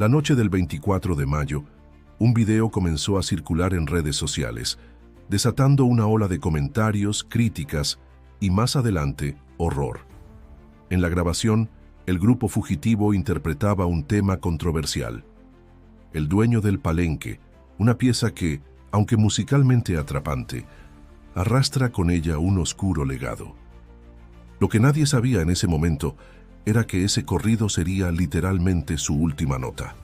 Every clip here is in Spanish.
La noche del 24 de mayo, un video comenzó a circular en redes sociales, desatando una ola de comentarios, críticas y, más adelante, horror. En la grabación, el grupo fugitivo interpretaba un tema controversial. El dueño del palenque, una pieza que, aunque musicalmente atrapante, arrastra con ella un oscuro legado. Lo que nadie sabía en ese momento era que ese corrido sería literalmente su última nota.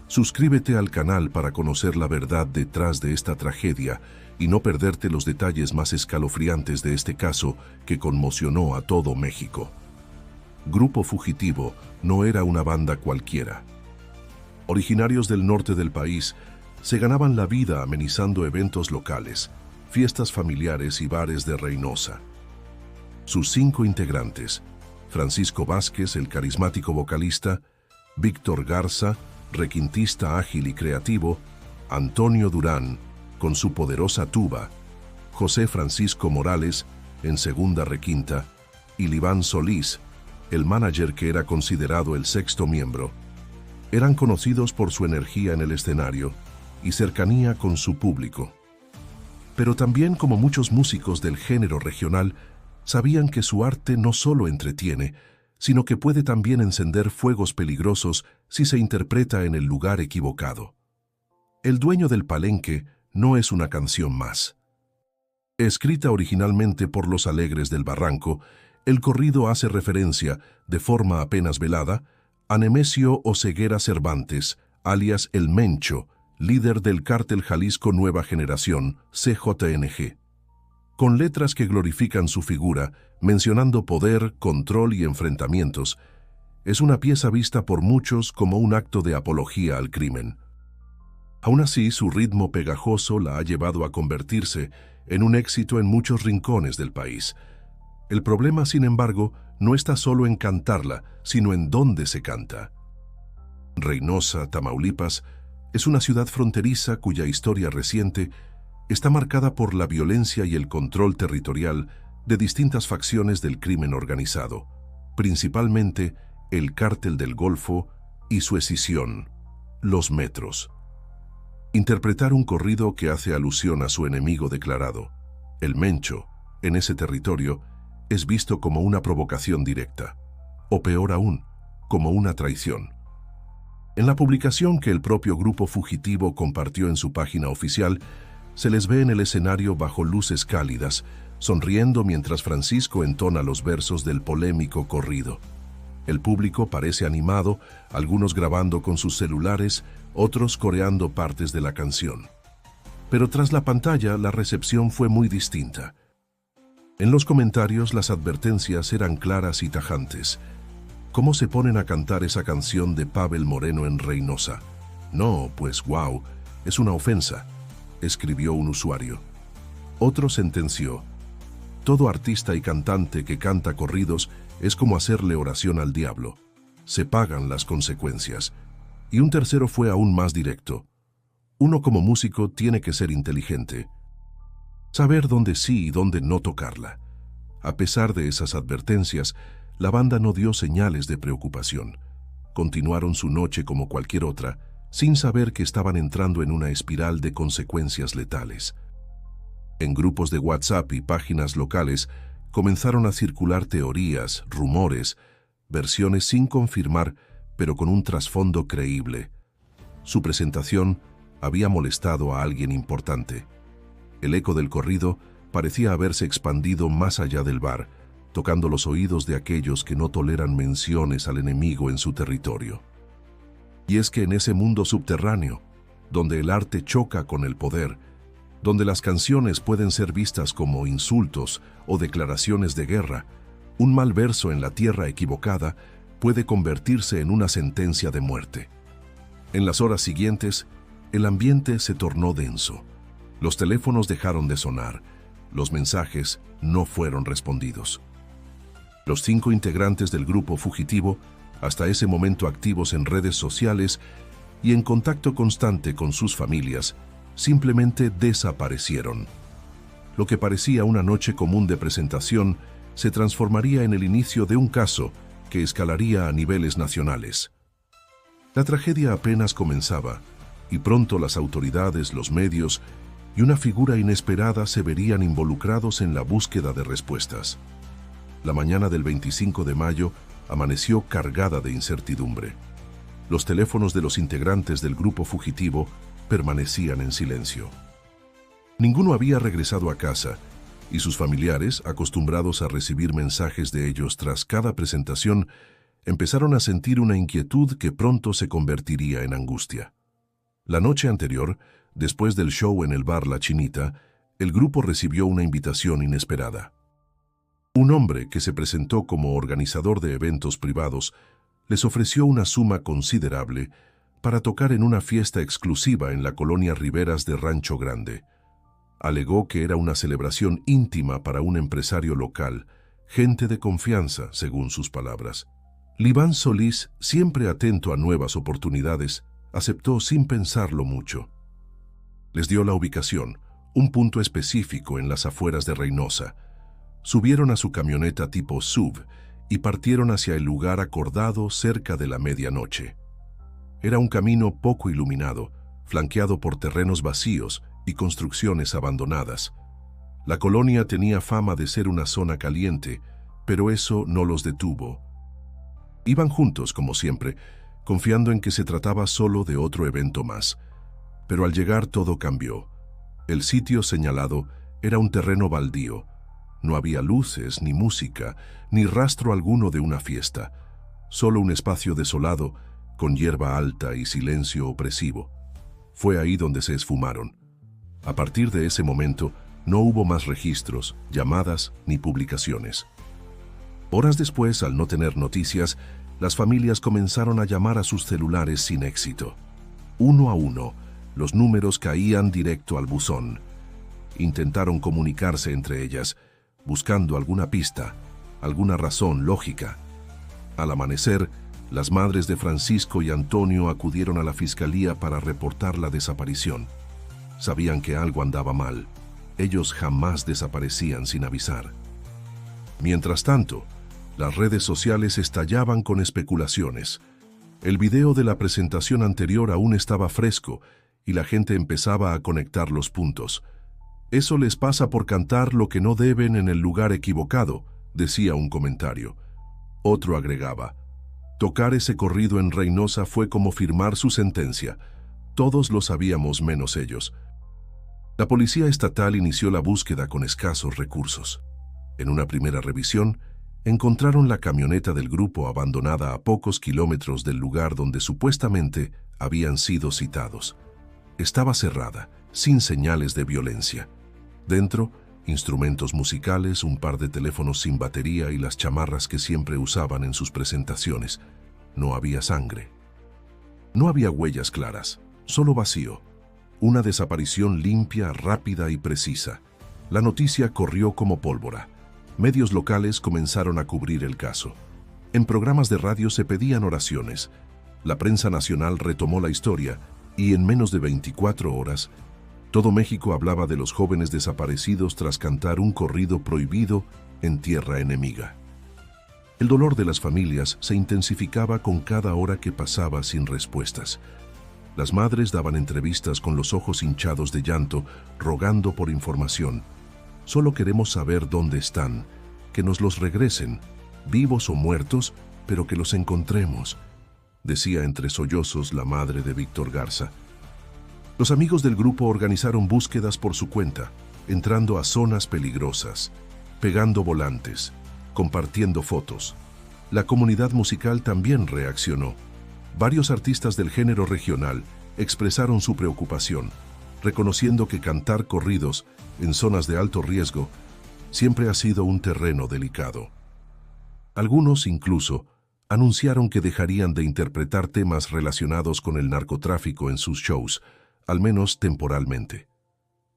Suscríbete al canal para conocer la verdad detrás de esta tragedia y no perderte los detalles más escalofriantes de este caso que conmocionó a todo México. Grupo Fugitivo no era una banda cualquiera. Originarios del norte del país, se ganaban la vida amenizando eventos locales, fiestas familiares y bares de Reynosa. Sus 5 integrantes: Francisco Vázquez, el carismático vocalista; Víctor Garza, requintista ágil y creativo; Antonio Durán, con su poderosa tuba; José Francisco Morales, en segunda requinta; y Liván Solís, el manager que era considerado el 6º miembro. Eran conocidos por su energía en el escenario y cercanía con su público. Pero también, como muchos músicos del género regional, sabían que su arte no solo entretiene, sino que puede también encender fuegos peligrosos si se interpreta en el lugar equivocado. El dueño del palenque no es una canción más. Escrita originalmente por Los Alegres del Barranco, el corrido hace referencia, de forma apenas velada, a Nemesio Oseguera Cervantes, alias El Mencho, líder del Cártel Jalisco Nueva Generación, CJNG. Con letras que glorifican su figura, mencionando poder, control y enfrentamientos, es una pieza vista por muchos como un acto de apología al crimen. Aún así, su ritmo pegajoso la ha llevado a convertirse en un éxito en muchos rincones del país. El problema, sin embargo, no está solo en cantarla, sino en dónde se canta. Reynosa, Tamaulipas, es una ciudad fronteriza cuya historia reciente está marcada por la violencia y el control territorial de distintas facciones del crimen organizado, principalmente el Cártel del Golfo y su escisión, los Metros. Interpretar un corrido que hace alusión a su enemigo declarado, el Mencho, en ese territorio, es visto como una provocación directa, o peor aún, como una traición. En la publicación que el propio grupo fugitivo compartió en su página oficial, se les ve en el escenario bajo luces cálidas, sonriendo mientras Francisco entona los versos del polémico corrido. El público parece animado, algunos grabando con sus celulares, otros coreando partes de la canción. Pero tras la pantalla, la recepción fue muy distinta. En los comentarios, las advertencias eran claras y tajantes. ¿Cómo se ponen a cantar esa canción de Pavel Moreno en Reynosa? No, pues wow, es una ofensa, escribió un usuario. Otro sentenció: todo artista y cantante que canta corridos es como hacerle oración al diablo. Se pagan las consecuencias. Y un tercero fue aún más directo: uno como músico tiene que ser inteligente, saber dónde sí y dónde no tocarla. A pesar de esas advertencias, la banda no dio señales de preocupación. Continuaron su noche como cualquier otra, sin saber que estaban entrando en una espiral de consecuencias letales. En grupos de WhatsApp y páginas locales comenzaron a circular teorías, rumores, versiones sin confirmar, pero con un trasfondo creíble. Su presentación había molestado a alguien importante. El eco del corrido parecía haberse expandido más allá del bar, tocando los oídos de aquellos que no toleran menciones al enemigo en su territorio. Y es que en ese mundo subterráneo, donde el arte choca con el poder, donde las canciones pueden ser vistas como insultos o declaraciones de guerra, un mal verso en la tierra equivocada puede convertirse en una sentencia de muerte. En las horas siguientes, el ambiente se tornó denso. Los teléfonos dejaron de sonar, los mensajes no fueron respondidos. Los 5 integrantes del grupo fugitivo, hasta ese momento activos en redes sociales y en contacto constante con sus familias, simplemente desaparecieron. Lo que parecía una noche común de presentación se transformaría en el inicio de un caso que escalaría a niveles nacionales. La tragedia apenas comenzaba, y pronto las autoridades, los medios y una figura inesperada se verían involucrados en la búsqueda de respuestas. La mañana del 25 de mayo amaneció cargada de incertidumbre. Los teléfonos de los integrantes del grupo fugitivo permanecían en silencio. Ninguno había regresado a casa, y sus familiares, acostumbrados a recibir mensajes de ellos tras cada presentación, empezaron a sentir una inquietud que pronto se convertiría en angustia. La noche anterior, después del show en el bar La Chinita, el grupo recibió una invitación inesperada. Un hombre que se presentó como organizador de eventos privados les ofreció una suma considerable para tocar en una fiesta exclusiva en la colonia Riberas de Rancho Grande. Alegó que era una celebración íntima para un empresario local, gente de confianza, según sus palabras. Liván Solís, siempre atento a nuevas oportunidades, aceptó sin pensarlo mucho. Les dio la ubicación, un punto específico en las afueras de Reynosa. Subieron a su camioneta tipo SUV y partieron hacia el lugar acordado cerca de la medianoche. Era un camino poco iluminado, flanqueado por terrenos vacíos y construcciones abandonadas. La colonia tenía fama de ser una zona caliente, pero eso no los detuvo. Iban juntos, como siempre, confiando en que se trataba solo de otro evento más. Pero al llegar todo cambió. El sitio señalado era un terreno baldío. No había luces, ni música, ni rastro alguno de una fiesta. Solo un espacio desolado, con hierba alta y silencio opresivo. Fue ahí donde se esfumaron. A partir de ese momento, no hubo más registros, llamadas ni publicaciones. Horas después, al no tener noticias, las familias comenzaron a llamar a sus celulares sin éxito. Uno a uno, los números caían directo al buzón. Intentaron comunicarse entre ellas, buscando alguna pista, alguna razón lógica. Al amanecer, las madres de Francisco y Antonio acudieron a la fiscalía para reportar la desaparición. Sabían que algo andaba mal. Ellos jamás desaparecían sin avisar. Mientras tanto, las redes sociales estallaban con especulaciones. El video de la presentación anterior aún estaba fresco y la gente empezaba a conectar los puntos. «Eso les pasa por cantar lo que no deben en el lugar equivocado», decía un comentario. Otro agregaba: «Tocar ese corrido en Reynosa fue como firmar su sentencia. Todos lo sabíamos menos ellos». La policía estatal inició la búsqueda con escasos recursos. En una primera revisión, encontraron la camioneta del grupo abandonada a pocos kilómetros del lugar donde supuestamente habían sido citados. Estaba cerrada, sin señales de violencia. Dentro, instrumentos musicales, un par de teléfonos sin batería y las chamarras que siempre usaban en sus presentaciones. No había sangre. No había huellas claras, solo vacío. Una desaparición limpia, rápida y precisa. La noticia corrió como pólvora. Medios locales comenzaron a cubrir el caso. En programas de radio se pedían oraciones. La prensa nacional retomó la historia y en menos de 24 horas, todo México hablaba de los jóvenes desaparecidos tras cantar un corrido prohibido en tierra enemiga. El dolor de las familias se intensificaba con cada hora que pasaba sin respuestas. Las madres daban entrevistas con los ojos hinchados de llanto, rogando por información. «Solo queremos saber dónde están, que nos los regresen, vivos o muertos, pero que los encontremos», decía entre sollozos la madre de Víctor Garza. Los amigos del grupo organizaron búsquedas por su cuenta, entrando a zonas peligrosas, pegando volantes, compartiendo fotos. La comunidad musical también reaccionó. Varios artistas del género regional expresaron su preocupación, reconociendo que cantar corridos en zonas de alto riesgo siempre ha sido un terreno delicado. Algunos, incluso, anunciaron que dejarían de interpretar temas relacionados con el narcotráfico en sus shows, al menos temporalmente.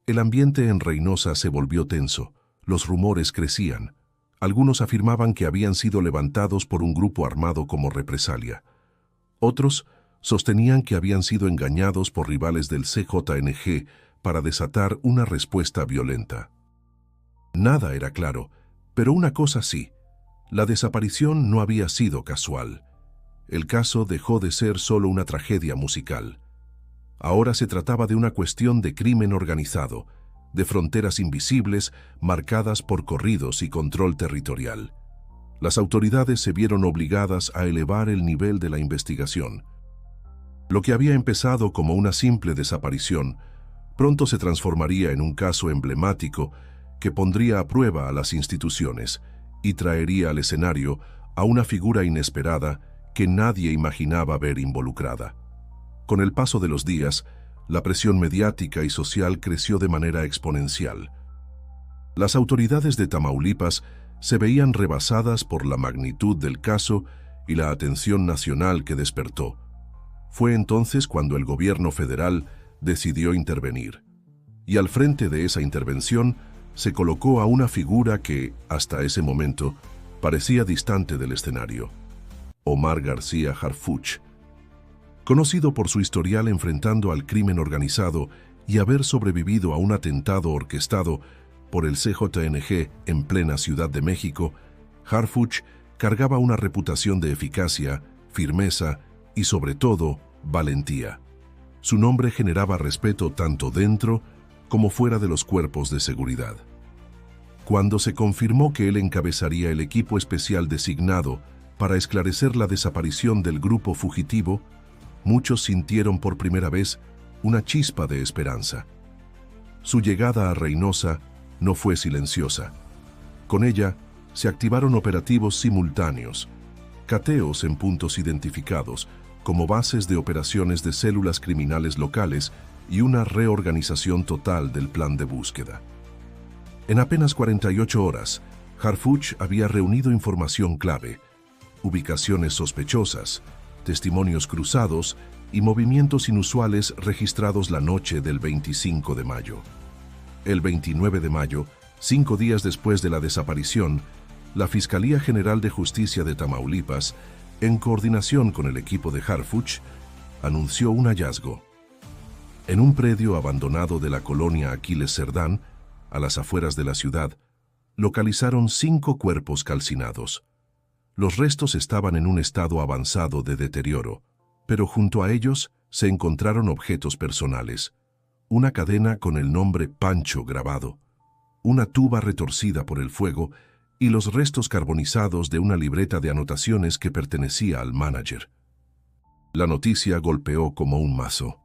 El ambiente en Reynosa se volvió tenso, los rumores crecían. Algunos afirmaban que habían sido levantados por un grupo armado como represalia. Otros sostenían que habían sido engañados por rivales del CJNG para desatar una respuesta violenta. Nada era claro, pero una cosa sí: la desaparición no había sido casual. el caso dejó de ser solo una tragedia musical. Ahora se trataba de una cuestión de crimen organizado, de fronteras invisibles marcadas por corridos y control territorial. Las autoridades se vieron obligadas a elevar el nivel de la investigación. Lo que había empezado como una simple desaparición, pronto se transformaría en un caso emblemático que pondría a prueba a las instituciones y traería al escenario a una figura inesperada que nadie imaginaba ver involucrada. Con el paso de los días, la presión mediática y social creció de manera exponencial. Las autoridades de Tamaulipas se veían rebasadas por la magnitud del caso y la atención nacional que despertó. Fue entonces cuando el gobierno federal decidió intervenir. Y al frente de esa intervención se colocó a una figura que, hasta ese momento, parecía distante del escenario: Omar García Harfuch. Conocido por su historial enfrentando al crimen organizado y haber sobrevivido a un atentado orquestado por el CJNG en plena Ciudad de México, Harfuch cargaba una reputación de eficacia, firmeza y, sobre todo, valentía. Su nombre generaba respeto tanto dentro como fuera de los cuerpos de seguridad. Cuando se confirmó que él encabezaría el equipo especial designado para esclarecer la desaparición del grupo fugitivo, muchos sintieron por primera vez una chispa de esperanza. Su llegada a Reynosa no fue silenciosa. Con ella se activaron operativos simultáneos, cateos en puntos identificados como bases de operaciones de células criminales locales y una reorganización total del plan de búsqueda. En apenas 48 horas, Harfuch había reunido información clave, ubicaciones sospechosas, testimonios cruzados y movimientos inusuales registrados la noche del 25 de mayo. El 29 de mayo, 5 días después de la desaparición, la Fiscalía General de Justicia de Tamaulipas, en coordinación con el equipo de Harfuch, anunció un hallazgo. En un predio abandonado de la colonia Aquiles Cerdán, a las afueras de la ciudad, localizaron 5 cuerpos calcinados. Los restos estaban en un estado avanzado de deterioro, pero junto a ellos se encontraron objetos personales: una cadena con el nombre Pancho grabado, una tuba retorcida por el fuego y los restos carbonizados de una libreta de anotaciones que pertenecía al manager. La noticia golpeó como un mazo.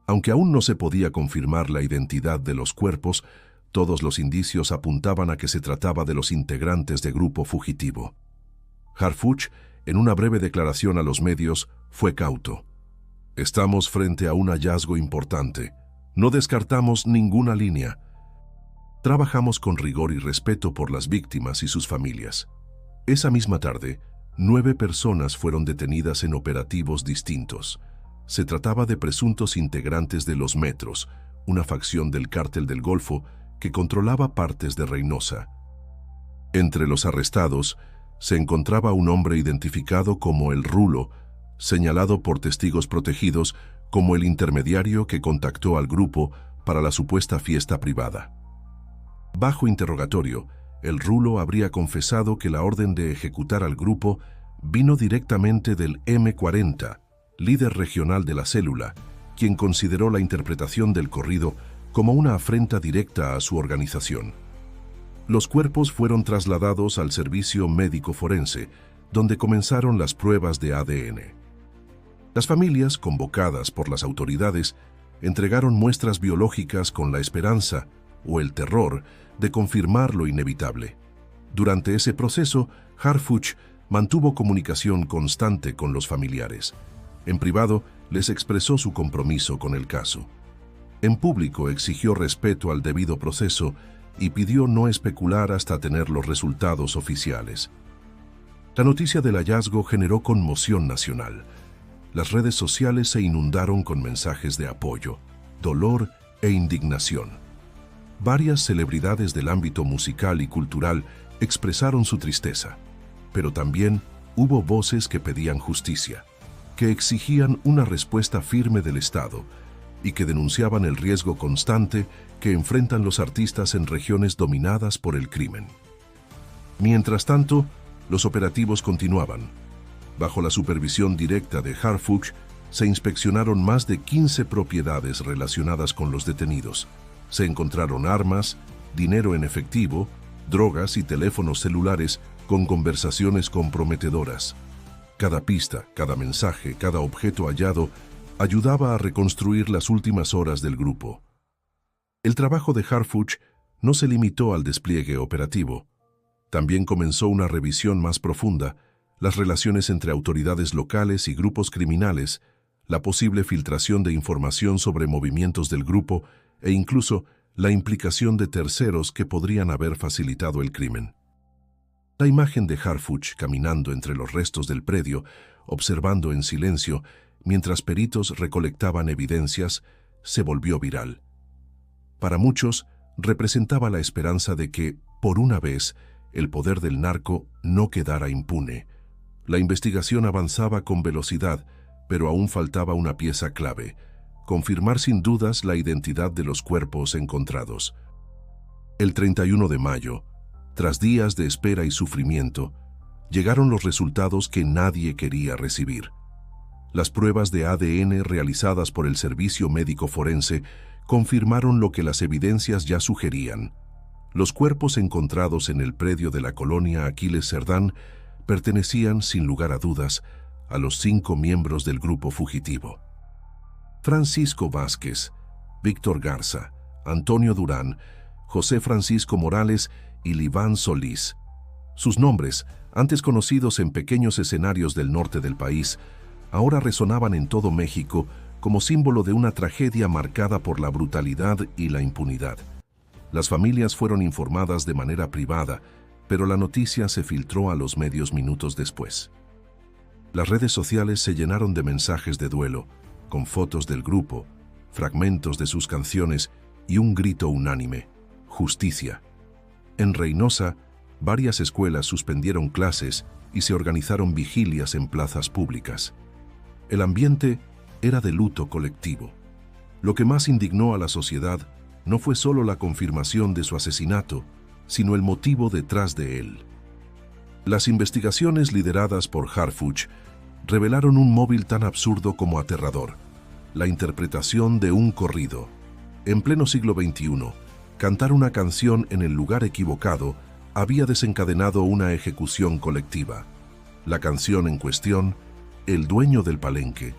Aunque aún no se podía confirmar la identidad de los cuerpos, todos los indicios apuntaban a que se trataba de los integrantes de grupo fugitivo. Harfuch, en una breve declaración a los medios, fue cauto. Estamos frente a un hallazgo importante. No descartamos ninguna línea. Trabajamos con rigor y respeto por las víctimas y sus familias. Esa misma tarde, 9 personas fueron detenidas en operativos distintos. Se trataba de presuntos integrantes de los Metros, una facción del Cártel del Golfo que controlaba partes de Reynosa. Entre los arrestados se encontraba un hombre identificado como el Rulo, señalado por testigos protegidos como el intermediario que contactó al grupo para la supuesta fiesta privada. Bajo interrogatorio, el Rulo habría confesado que la orden de ejecutar al grupo vino directamente del M40, líder regional de la célula, quien consideró la interpretación del corrido como una afrenta directa a su organización. Los cuerpos fueron trasladados al servicio médico forense, donde comenzaron las pruebas de ADN. Las familias, convocadas por las autoridades, entregaron muestras biológicas con la esperanza, o el terror, de confirmar lo inevitable. Durante ese proceso, Harfuch mantuvo comunicación constante con los familiares. En privado, les expresó su compromiso con el caso. En público exigió respeto al debido proceso y pidió no especular hasta tener los resultados oficiales. La noticia del hallazgo generó conmoción nacional. Las redes sociales se inundaron con mensajes de apoyo, dolor e indignación. Varias celebridades del ámbito musical y cultural expresaron su tristeza, pero también hubo voces que pedían justicia, que exigían una respuesta firme del Estado y que denunciaban el riesgo constante que enfrentan los artistas en regiones dominadas por el crimen. Mientras tanto, los operativos continuaban. Bajo la supervisión directa de Harfuch, se inspeccionaron más de 15 propiedades relacionadas con los detenidos. Se encontraron armas, dinero en efectivo, drogas y teléfonos celulares con conversaciones comprometedoras. Cada pista, cada mensaje, cada objeto hallado ayudaba a reconstruir las últimas horas del grupo. El trabajo de Harfuch no se limitó al despliegue operativo. También comenzó una revisión más profunda, las relaciones entre autoridades locales y grupos criminales, la posible filtración de información sobre movimientos del grupo e incluso la implicación de terceros que podrían haber facilitado el crimen. La imagen de Harfuch caminando entre los restos del predio, observando en silencio, mientras peritos recolectaban evidencias, se volvió viral. Para muchos, representaba la esperanza de que, por una vez, el poder del narco no quedara impune. La investigación avanzaba con velocidad, pero aún faltaba una pieza clave: confirmar sin dudas la identidad de los cuerpos encontrados. El 31 de mayo, tras días de espera y sufrimiento, llegaron los resultados que nadie quería recibir. Las pruebas de ADN realizadas por el Servicio Médico Forense confirmaron lo que las evidencias ya sugerían. Los cuerpos encontrados en el predio de la colonia Aquiles Cerdán pertenecían, sin lugar a dudas, a los 5 miembros del grupo fugitivo: Francisco Vázquez, Víctor Garza, Antonio Durán, José Francisco Morales y Liván Solís. Sus nombres, antes conocidos en pequeños escenarios del norte del país, ahora resonaban en todo México como símbolo de una tragedia marcada por la brutalidad y la impunidad. Las familias fueron informadas de manera privada, pero la noticia se filtró a los medios minutos después. Las redes sociales se llenaron de mensajes de duelo, con fotos del grupo, fragmentos de sus canciones y un grito unánime: justicia. En Reynosa, varias escuelas suspendieron clases y se organizaron vigilias en plazas públicas. El ambiente era de luto colectivo. Lo que más indignó a la sociedad no fue solo la confirmación de su asesinato, sino el motivo detrás de él. Las investigaciones lideradas por Harfuch revelaron un móvil tan absurdo como aterrador: la interpretación de un corrido. En pleno siglo XXI, cantar una canción en el lugar equivocado había desencadenado una ejecución colectiva. La canción en cuestión, El dueño del palenque,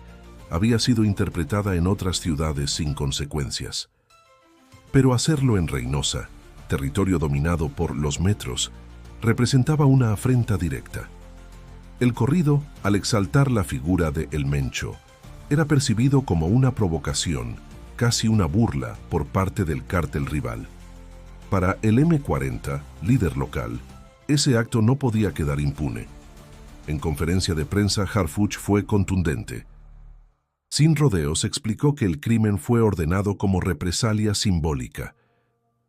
había sido interpretada en otras ciudades sin consecuencias. Pero hacerlo en Reynosa, territorio dominado por los metros, representaba una afrenta directa. El corrido, al exaltar la figura de El Mencho, era percibido como una provocación, casi una burla por parte del cártel rival. Para el M40, líder local, ese acto no podía quedar impune. En conferencia de prensa, Harfuch fue contundente. Sin rodeos, explicó que el crimen fue ordenado como represalia simbólica.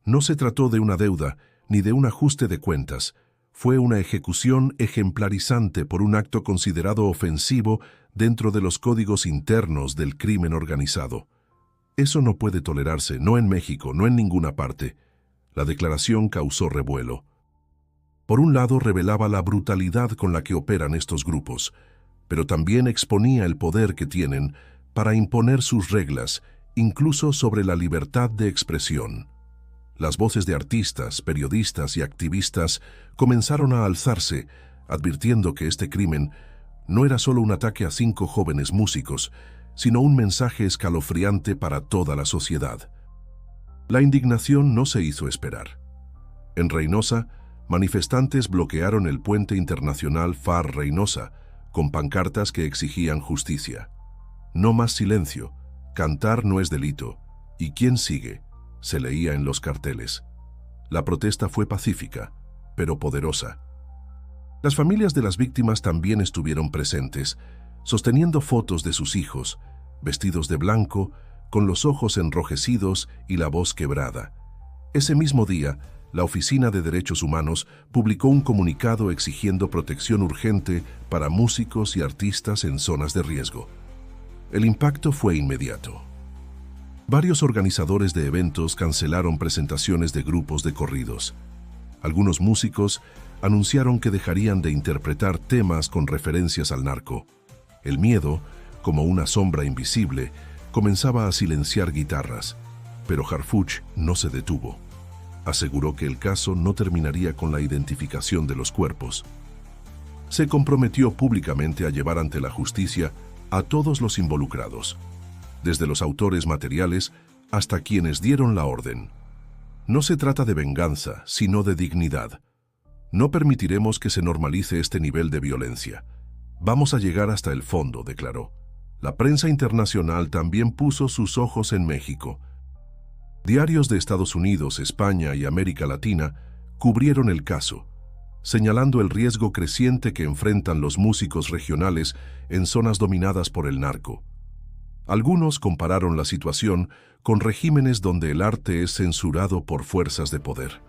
No se trató de una deuda ni de un ajuste de cuentas. Fue una ejecución ejemplarizante por un acto considerado ofensivo dentro de los códigos internos del crimen organizado. Eso no puede tolerarse, no en México, no en ninguna parte. La declaración causó revuelo. Por un lado, revelaba la brutalidad con la que operan estos grupos, pero también exponía el poder que tienen para imponer sus reglas, incluso sobre la libertad de expresión. Las voces de artistas, periodistas y activistas comenzaron a alzarse, advirtiendo que este crimen no era solo un ataque a 5 jóvenes músicos, sino un mensaje escalofriante para toda la sociedad. La indignación no se hizo esperar. En Reynosa, manifestantes bloquearon el puente internacional Far-Reynosa, con pancartas que exigían justicia. No más silencio, cantar no es delito, ¿y quién sigue?, se leía en los carteles. La protesta fue pacífica, pero poderosa. Las familias de las víctimas también estuvieron presentes, sosteniendo fotos de sus hijos, vestidos de blanco, con los ojos enrojecidos y la voz quebrada. Ese mismo día, la Oficina de Derechos Humanos publicó un comunicado exigiendo protección urgente para músicos y artistas en zonas de riesgo. El impacto fue inmediato. Varios organizadores de eventos cancelaron presentaciones de grupos de corridos. Algunos músicos anunciaron que dejarían de interpretar temas con referencias al narco. El miedo, como una sombra invisible, comenzaba a silenciar guitarras, pero Harfuch no se detuvo. Aseguró que el caso no terminaría con la identificación de los cuerpos. Se comprometió públicamente a llevar ante la justicia a todos los involucrados, desde los autores materiales hasta quienes dieron la orden. No se trata de venganza, sino de dignidad. No permitiremos que se normalice este nivel de violencia. Vamos a llegar hasta el fondo, declaró. La prensa internacional también puso sus ojos en México. Diarios de Estados Unidos, España y América Latina cubrieron el caso, señalando el riesgo creciente que enfrentan los músicos regionales en zonas dominadas por el narco. Algunos compararon la situación con regímenes donde el arte es censurado por fuerzas de poder.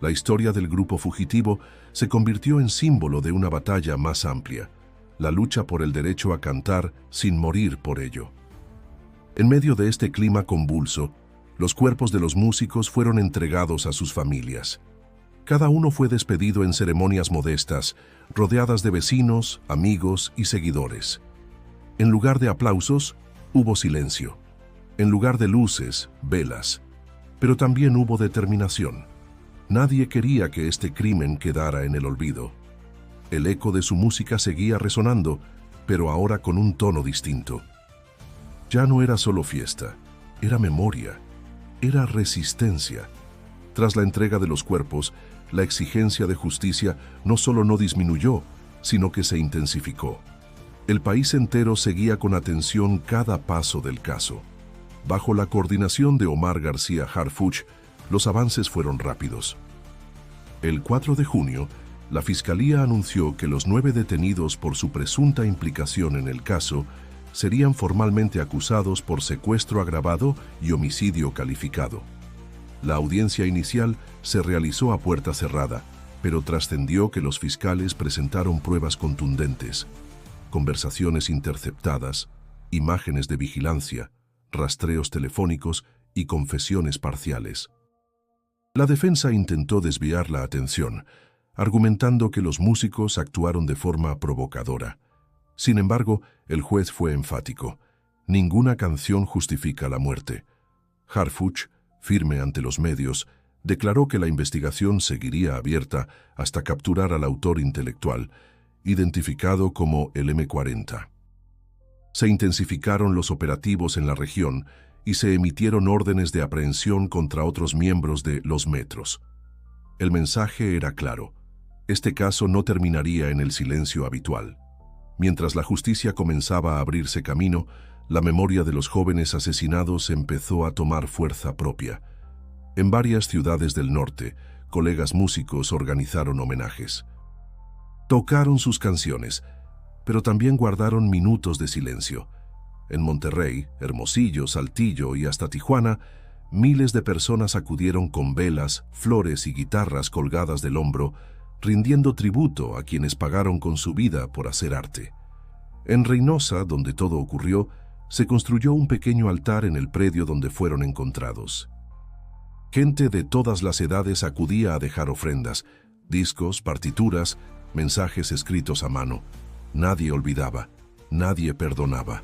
La historia del grupo fugitivo se convirtió en símbolo de una batalla más amplia, la lucha por el derecho a cantar sin morir por ello. En medio de este clima convulso, los cuerpos de los músicos fueron entregados a sus familias. Cada uno fue despedido en ceremonias modestas, rodeadas de vecinos, amigos y seguidores. En lugar de aplausos, hubo silencio. En lugar de luces, velas. Pero también hubo determinación. Nadie quería que este crimen quedara en el olvido. El eco de su música seguía resonando, pero ahora con un tono distinto. Ya no era solo fiesta, era memoria, era resistencia. Tras la entrega de los cuerpos, la exigencia de justicia no solo no disminuyó, sino que se intensificó. El país entero seguía con atención cada paso del caso. Bajo la coordinación de Omar García Harfuch, los avances fueron rápidos. El 4 de junio, la Fiscalía anunció que los 9 detenidos por su presunta implicación en el caso serían formalmente acusados por secuestro agravado y homicidio calificado. La audiencia inicial se realizó a puerta cerrada, pero trascendió que los fiscales presentaron pruebas contundentes, conversaciones interceptadas, imágenes de vigilancia, rastreos telefónicos y confesiones parciales. La defensa intentó desviar la atención, argumentando que los músicos actuaron de forma provocadora. Sin embargo, el juez fue enfático. Ninguna canción justifica la muerte. Harfuch, firme ante los medios, declaró que la investigación seguiría abierta hasta capturar al autor intelectual, identificado como el M40. Se intensificaron los operativos en la región y se emitieron órdenes de aprehensión contra otros miembros de Los Metros. El mensaje era claro. Este caso no terminaría en el silencio habitual. Mientras la justicia comenzaba a abrirse camino, la memoria de los jóvenes asesinados empezó a tomar fuerza propia. En varias ciudades del norte, colegas músicos organizaron homenajes. Tocaron sus canciones, pero también guardaron minutos de silencio. En Monterrey, Hermosillo, Saltillo y hasta Tijuana, miles de personas acudieron con velas, flores y guitarras colgadas del hombro, rindiendo tributo a quienes pagaron con su vida por hacer arte. En Reynosa, donde todo ocurrió, se construyó un pequeño altar en el predio donde fueron encontrados. Gente de todas las edades acudía a dejar ofrendas, discos, partituras, mensajes escritos a mano. Nadie olvidaba, nadie perdonaba.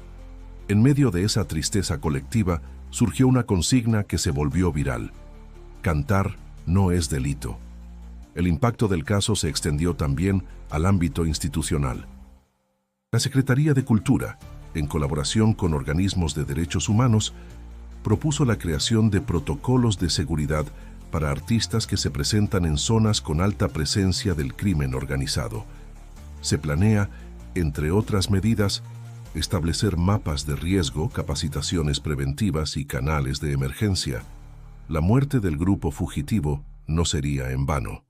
En medio de esa tristeza colectiva, surgió una consigna que se volvió viral. Cantar no es delito. El impacto del caso se extendió también al ámbito institucional. La Secretaría de Cultura, en colaboración con organismos de derechos humanos, propuso la creación de protocolos de seguridad para artistas que se presentan en zonas con alta presencia del crimen organizado. Se planea, entre otras medidas, establecer mapas de riesgo, capacitaciones preventivas y canales de emergencia. La muerte del grupo fugitivo no sería en vano.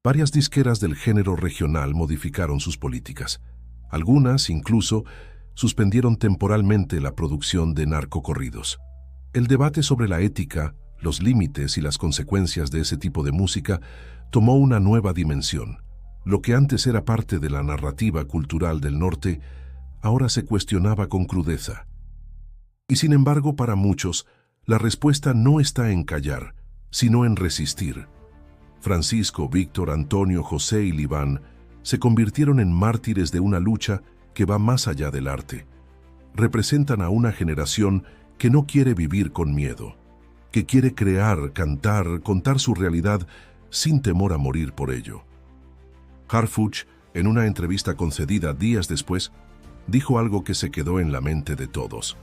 Varias disqueras del género regional modificaron sus políticas. Algunas, incluso, suspendieron temporalmente la producción de narcocorridos. El debate sobre la ética, los límites y las consecuencias de ese tipo de música tomó una nueva dimensión. Lo que antes era parte de la narrativa cultural del norte, ahora se cuestionaba con crudeza. Y sin embargo, para muchos, la respuesta no está en callar, sino en resistir. Francisco, Víctor, Antonio, José y Liván se convirtieron en mártires de una lucha que va más allá del arte. Representan a una generación que no quiere vivir con miedo, que quiere crear, cantar, contar su realidad sin temor a morir por ello. Harfuch, en una entrevista concedida días después, dijo algo que se quedó en la mente de todos.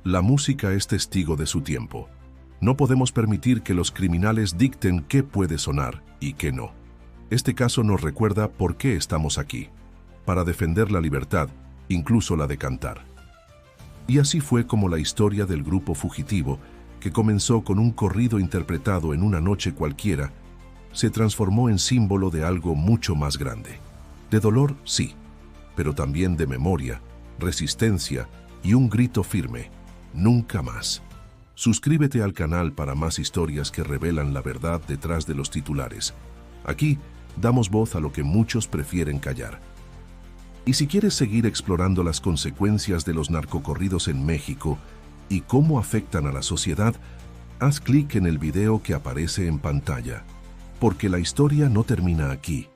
La música es testigo de su tiempo. No podemos permitir que los criminales dicten qué puede sonar y qué no. Este caso nos recuerda por qué estamos aquí, para defender la libertad, incluso la de cantar. Y así fue como la historia del grupo fugitivo, que comenzó con un corrido interpretado en una noche cualquiera, se transformó en símbolo de algo mucho más grande. De dolor, sí, pero también de memoria, resistencia y un grito firme: nunca más. Suscríbete al canal para más historias que revelan la verdad detrás de los titulares. Aquí damos voz a lo que muchos prefieren callar. Y si quieres seguir explorando las consecuencias de los narcocorridos en México y cómo afectan a la sociedad, haz clic en el video que aparece en pantalla, porque la historia no termina aquí.